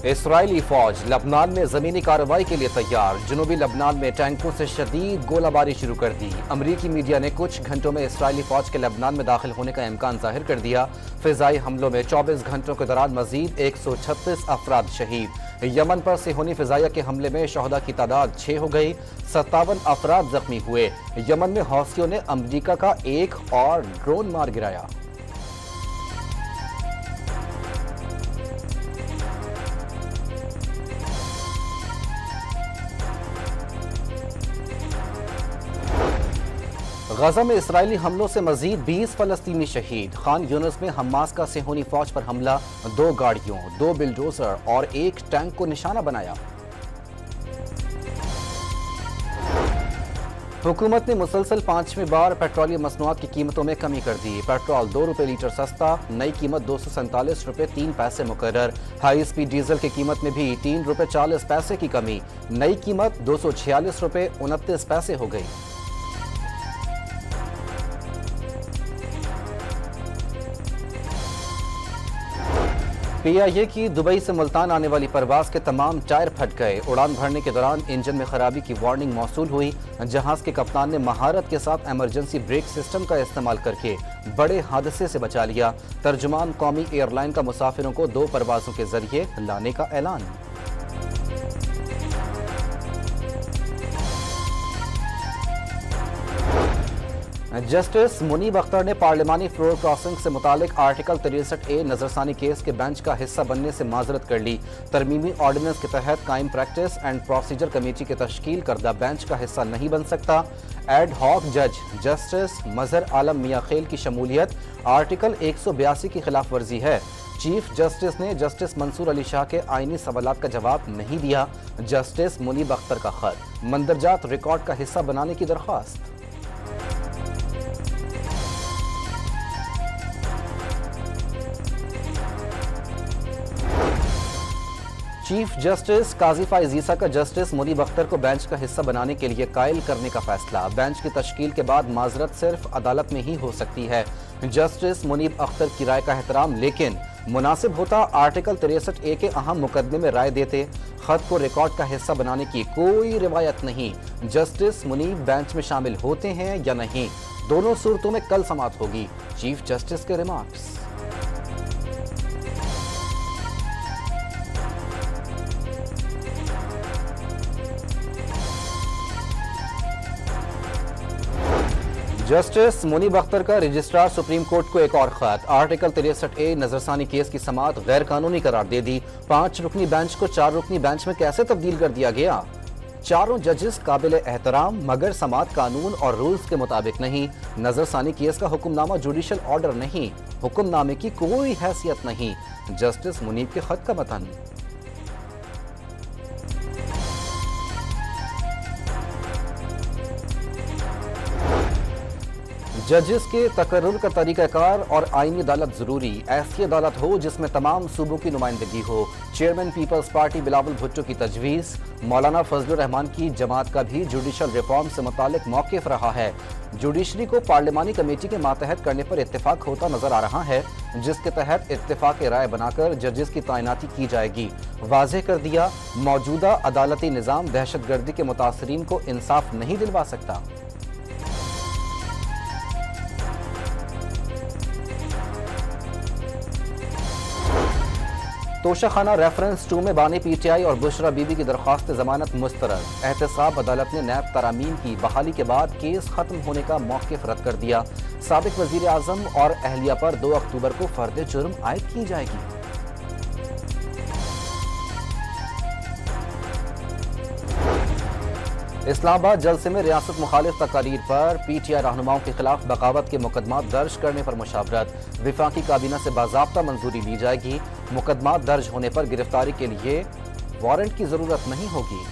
Israeli फौज लबनान में जमीनी कार्रवाई के लिए तैयार। जनूबी लबनान में टैंकों से शदीद गोलाबारी शुरू कर दी। अमरीकी मीडिया ने कुछ घंटों में इसराइली फौज के लबनान में दाखिल होने का इम्कान जाहिर कर दिया। फिजाई हमलों में 24 घंटों के दौरान मजीद 136 अफराद शहीद। यमन पर सिहोनी फिजाइया के हमले में शहदा की तादाद 6 हो गई। 57 अफराद जख्मी हुए। यमन में हौसियों ने अमरीका का एक और ड्रोन मार गिराया। गजा में इसराइली हमलों से मजीद 20 फलस्तीनी शहीद। खान यूनिस में हमास का सिहोनी फौज पर हमला, 2 गाड़ियों, 2 बिल्डोजर और 1 टैंक को निशाना बनाया। हुकूमत ने मुसलसल 5वीं बार पेट्रोलियम मसनूआत की कीमतों में कमी कर दी। पेट्रोल 2 रुपये लीटर सस्ता, नई कीमत 247 रुपये 3 पैसे मुकर्रर। हाई स्पीड डीजल की कीमत में भी 3 रुपये 40 पैसे की कमी, नई कीमत 246 रुपये 29 पैसे हो गई। PIA की दुबई से मुल्तान आने वाली परवाज के तमाम टायर फट गए। उड़ान भरने के दौरान इंजन में खराबी की वार्निंग मौसूल हुई। जहाज के कप्तान ने महारत के साथ इमरजेंसी ब्रेक सिस्टम का इस्तेमाल करके बड़े हादसे से बचा लिया। तर्जुमान कौमी एयरलाइन का मुसाफिरों को 2 परवाजों के जरिए लाने का ऐलान। जस्टिस मुनीब अख्तर ने पार्लिमानी फ्लोर क्रॉसिंग से मुतालिक आर्टिकल 63A नजरसानी केस के बेंच का हिस्सा बनने से माजरत कर ली। तरमीमी ऑर्डिनेंस के तहत कायम प्रैक्टिस एंड प्रोसीजर कमेटी के तश्कील करदा बेंच का हिस्सा नहीं बन सकता। एड हॉक जज जस्टिस मजहर आलम मियां खेल की शमूलियत आर्टिकल 182 की खिलाफ वर्जी है। चीफ जस्टिस ने जस्टिस मंसूर अली शाह के आईनी सवालात का जवाब नहीं दिया। जस्टिस मुनीब अख्तर का खत, मंदरजात रिकॉर्ड का हिस्सा बनाने की दरख्वास्त। चीफ जस्टिस काजी फाइज ईसा का जस्टिस मुनीब अख्तर को बेंच का हिस्सा बनाने के लिए कायल करने का फैसला। बेंच की तश्कील के बाद माजरत सिर्फ अदालत में ही हो सकती है। जस्टिस मुनीब अख्तर की राय का एहतराम, लेकिन मुनासिब होता आर्टिकल 63A के अहम मुकदमे में राय देते। खत को रिकॉर्ड का हिस्सा बनाने की कोई रिवायत नहीं। जस्टिस मुनीब बेंच में शामिल होते हैं या नहीं, दोनों सूरतों में कल समाअत होगी। चीफ जस्टिस के रिमार्क्स। जस्टिस मुनीब अख्तर का रजिस्ट्रार सुप्रीम कोर्ट को एक और खत। आर्टिकल 63A नजरसानी केस की समाअत गैर कानूनी करार दे दी। 5 रुकनी बेंच को 4 रुकनी बेंच में कैसे तब्दील कर दिया गया? चारों जजेस काबिल एहतराम, मगर समाअत कानून और रूल्स के मुताबिक नहीं। नजरसानी केस का हुक्मनामा जुडिशल ऑर्डर नहीं, हुक्मनामे की कोई हैसियत नहीं। जस्टिस मुनीब के खत का मतन। जजेस के तकर्रुर का तरीक़ाकार और आईनी अदालत जरूरी। ऐसी अदालत हो जिसमें तमाम सूबों की नुमाइंदगी हो। चेयरमैन पीपल्स पार्टी बिलावल भुट्टो की तजवीज़। मौलाना फजलुर रहमान की जमात का भी जुडिशल रिफॉर्म से मुतालिक मौक़िफ़ रहा है। जुडिशरी को पार्लिमानी कमेटी के मातहत करने पर इत्तेफाक होता नजर आ रहा है, जिसके तहत इत्तेफाक राय बनाकर जजेस की तैनाती की जाएगी। वाज़ेह कर दिया, मौजूदा अदालती निज़ाम दहशतगर्दी के मुतासरीन को इंसाफ नहीं दिलवा सकता। तोशाखाना रेफरेंस 2 में बानी PTI और बुशरा बीबी की दरख्वास्त जमानत मुस्तरद। एहतसाब अदालत ने नैब तरामीम की बहाली के बाद केस खत्म होने का मौक़िफ़ रद्द कर दिया। साबिक वज़ीर आज़म और अहलिया पर 2 अक्टूबर को फर्द जुर्म आयद की जाएगी। इस्लामाबाद जलसे में रियासत मुखालिफ तकारीर पर PTI रहनुमाओं के खिलाफ बगावत के मुकदमा दर्ज करने पर मुशावरत। विफाकी काबीना से बाज़ाब्ता मंजूरी ली जाएगी। मुकदमा दर्ज होने पर गिरफ्तारी के लिए वारंट की जरूरत नहीं होगी।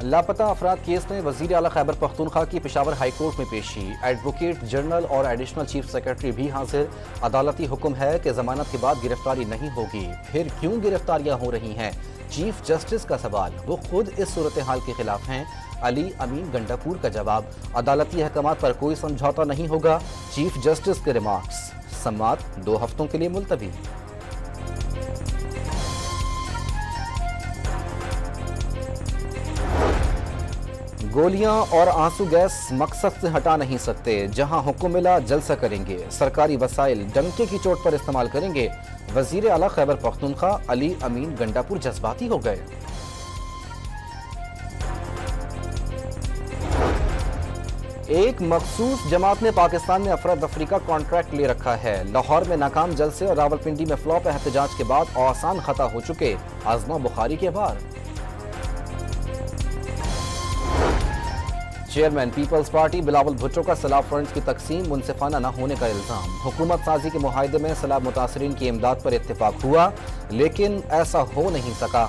लापता अफराद केस में वजीर आला खैबर पख्तूनख्वा की पेशावर हाईकोर्ट में पेशी। एडवोकेट जनरल और एडिशनल चीफ सेक्रेटरी भी हाजिर। अदालती हुक्म है कि जमानत के बाद गिरफ्तारी नहीं होगी। फिर क्यों गिरफ्तारियां हो रही हैं? चीफ जस्टिस का सवाल। वो खुद इस सूरत हाल के खिलाफ हैं। अली अमीन गंडापुर का जवाब, अदालती अहकामात पर कोई समझौता नहीं होगा। चीफ जस्टिस के रिमार्क्स, समाअत 2 हफ्तों के लिए मुलतवी। गोलियां और आंसू गैस मकसद से हटा नहीं सकते, जहां हुक्म मिला जलसा करेंगे, सरकारी वसाइल डंके की चोट पर इस्तेमाल करेंगे। वजीर आला खैबर पख्तूनख्वा अली अमीन गंडापुर जज्बाती हो गए। एक मखसूस जमात ने पाकिस्तान में अफरा तफरी का कॉन्ट्रैक्ट ले रखा है। लाहौर में नाकाम जलसे और रावलपिंडी में फ्लॉप एहतजाज के बाद आसान खता हो चुके आजमा बुखारी के बार। चेयरमैन पीपल्स पार्टी बिलावल भुट्टो का सैलाब फंड्स की तकसीम मुनसिफाना न होने का इल्जाम। हुकूमत साजी के मुआहदे में सैलाब मुतासरीन की इमदाद पर इत्तेफाक हुआ, लेकिन ऐसा हो नहीं सका।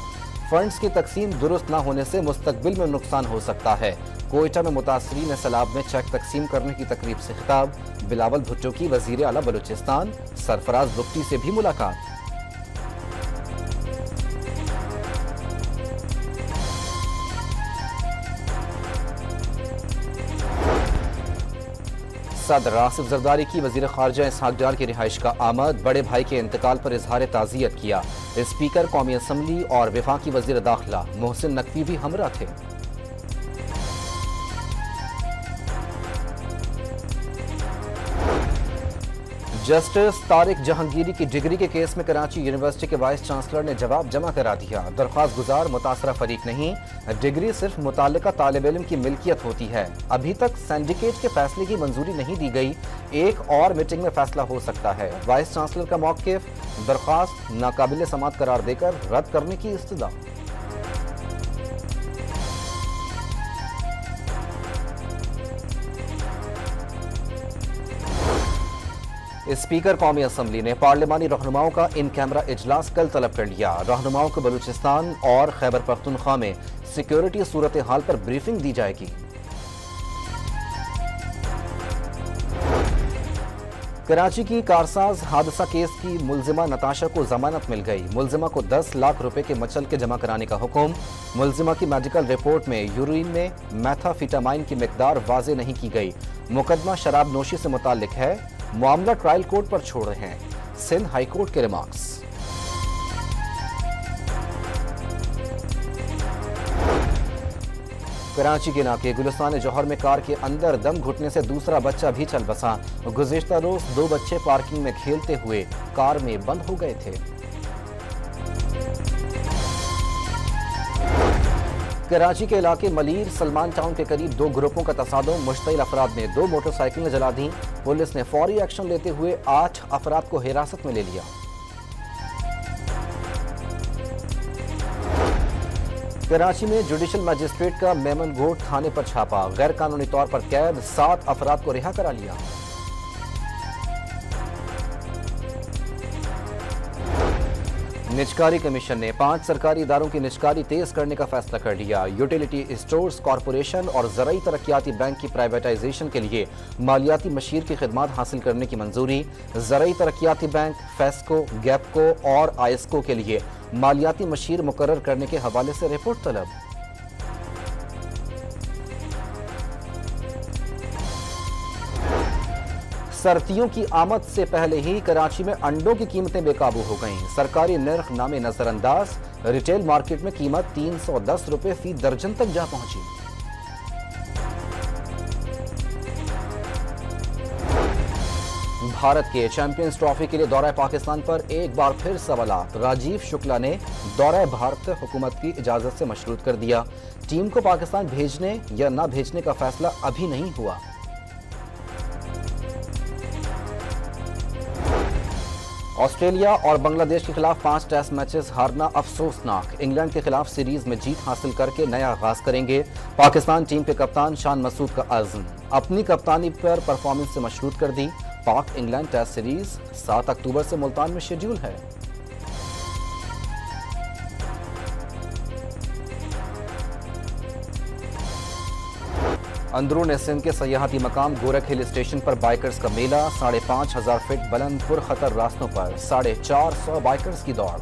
फंड्स की तकसीम दुरुस्त न होने से मुस्तकबिल में नुकसान हो सकता है। कोयटा में मुतासरीन सैलाब में चेक तकसीम करने की तकरीब से खिताब। बिलावल भुट्टो की वजीर आला बलूचिस्तान सरफराज बुख्ती से भी मुलाकात। सदर आसिफ जरदारी की वजीर खारजा इसहाक डार की रिहाइश का आमद। बड़े भाई के इंतकाल पर इजहार ताज़ियत किया। स्पीकर कौमी असम्बली और वफाकी वजीर दाखिला मोहसिन नकवी भी हमरा थे। जस्टिस तारिक जहांगीरी की डिग्री के केस में कराची यूनिवर्सिटी के वाइस चांसलर ने जवाब जमा करा दिया। दरख्वास्त गुजार मुतासरा फरीक नहीं, डिग्री सिर्फ मुतालिका तालिब इल्म की मिल्कियत होती है। अभी तक सिंडिकेट के फैसले की मंजूरी नहीं दी गई, एक और मीटिंग में फैसला हो सकता है। वाइस चांसलर का मौक़िफ़, दरख्वास्त नाकाबिल समात करार देकर रद्द करने की इस्तदा। स्पीकर कौमी असम्बली ने पार्लिमानी रहनुमाओं का इन कैमरा इजलास कल तलब कर लिया। रहनुमाओं को बलूचिस्तान और खैबर पख्तूनख्वा में सिक्योरिटी सूरत हाल पर ब्रीफिंग दी जाएगी। कराची की कारसाज हादसा केस की मुलजिमा नताशा को जमानत मिल गई। मुलजिमा को 10 लाख रुपए के मचल के जमा कराने का हुक्म। मुलजिमा की मेडिकल रिपोर्ट में यूरिन में मेथाफिटामाइन की मिकदार वाजे नहीं की गई। मुकदमा शराब नोशी से मुताल्लिक है, मामला ट्रायल कोर्ट पर छोड़ रहे हैं। सिंध हाई कोर्ट के रिमार्क्स। कराची के इलाके गुलिस्तान जौहर में कार के अंदर दम घुटने से दूसरा बच्चा भी चल बसा। गुज़िश्ता रोज 2 बच्चे पार्किंग में खेलते हुए कार में बंद हो गए थे। कराची के इलाके मलीर सलमान टाउन के करीब 2 ग्रुपों का तसादुम। मुश्तइल अफराद ने 2 मोटरसाइकिलें जला दी। पुलिस ने फौरी एक्शन लेते हुए 8 अफराद को हिरासत में ले लिया। कराची में जुडिशल मजिस्ट्रेट का मेमन घोट थाने पर छापा। गैर कानूनी तौर पर कैद 7 अफराद को रिहा करा लिया। निजकारी कमीशन ने 5 सरकारी इदारों की निजकारी तेज करने का फैसला कर लिया। यूटिलिटी स्टोर्स कॉरपोरेशन और ज़राई तरक्याती बैंक की प्राइवेटाइजेशन के लिए मालियाती मशीर की खिदमात हासिल करने की मंजूरी। ज़राई तरक्याती बैंक, फेस्को, गैपको और आइस्को के लिए मालियाती मशीर मुकर्रर करने के हवाले से रिपोर्ट तलब। सर्दियों की आमद से पहले ही कराची में अंडों की कीमतें बेकाबू हो गईं। सरकारी निर्ख नामे नजरअंदाज, रिटेल मार्केट में कीमत 310 रुपए फी दर्जन तक जा पहुंची। भारत के चैंपियंस ट्रॉफी के लिए दौरा पाकिस्तान पर एक बार फिर सवालात। राजीव शुक्ला ने दौरा भारत हुकूमत की इजाजत से मशरूत कर दिया। टीम को पाकिस्तान भेजने या न भेजने का फैसला अभी नहीं हुआ। ऑस्ट्रेलिया और बांग्लादेश के खिलाफ 5 टेस्ट मैचेस हारना अफसोसनाक। इंग्लैंड के खिलाफ सीरीज में जीत हासिल करके नया आगाज करेंगे। पाकिस्तान टीम के कप्तान शान मसूद का अज़्म, अपनी कप्तानी पर परफॉर्मेंस से मशरूत कर दी। पाक इंग्लैंड टेस्ट सीरीज 7 अक्टूबर से मुल्तान में शेड्यूल है। अंदरून सिंध के सयाहती मकाम गोरख हिल स्टेशन पर बाइकर्स का मेला। 5,500 फीट बुलंद पुरखतर रास्तों पर 450 बाइकर्स की दौड़।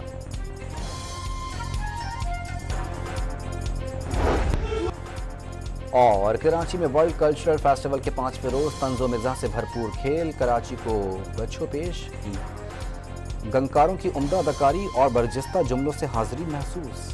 और कराची में वर्ल्ड कल्चरल फेस्टिवल के 5वें रोज तंज़ो मिज़ाह से भरपूर खेल, कराची को गच्छो पेश की। गंकारों की उम्दा अदाकारी और बरजस्ता जुमलों से हाजिरी महसूस।